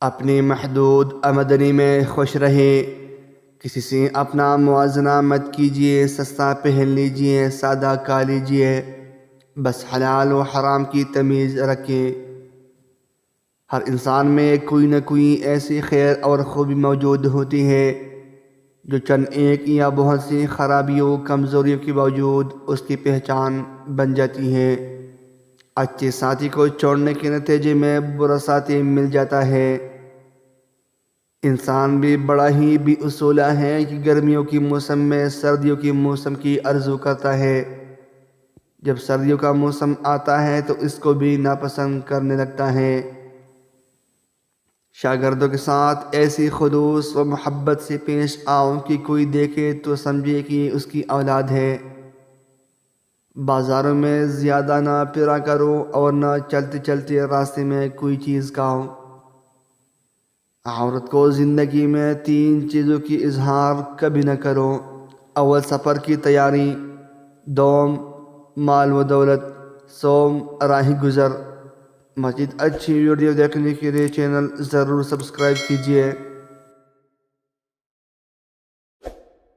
اپنی محدود آمدنی میں خوش رہے، کسی سے اپنا موازنہ مت کیجیے، سستا پہن لیجیے، سادہ کھا لیجیے، بس حلال و حرام کی تمیز رکھیں۔ ہر انسان میں کوئی نہ کوئی ایسی خیر اور خوبی موجود ہوتی ہے جو چند ایک یا بہت سی خرابیوں کمزوریوں کے باوجود اس کی پہچان بن جاتی ہے۔ اچھے ساتھی کو چھوڑنے کے نتیجے میں برا ساتھی مل جاتا ہے۔ انسان بھی بڑا ہی بے اصولہ ہے کہ گرمیوں کے موسم میں سردیوں کے موسم کی آرزو کرتا ہے، جب سردیوں کا موسم آتا ہے تو اس کو بھی ناپسند کرنے لگتا ہے۔ شاگردوں کے ساتھ ایسی خلوص و محبت سے پیش آؤ کہ کوئی دیکھے تو سمجھے کہ اس کی اولاد ہے۔ بازاروں میں زیادہ نہ پھرا کرو اور نہ چلتے چلتے راستے میں کوئی چیز کھاؤ۔ عورت کو زندگی میں 3 چیزوں کی اظہار کبھی نہ کرو: اول سفر کی تیاری، دوم مال و دولت، سوم راہ گزر۔ مزید اچھی ویڈیو دیکھنے کے لیے چینل ضرور سبسکرائب کیجیے۔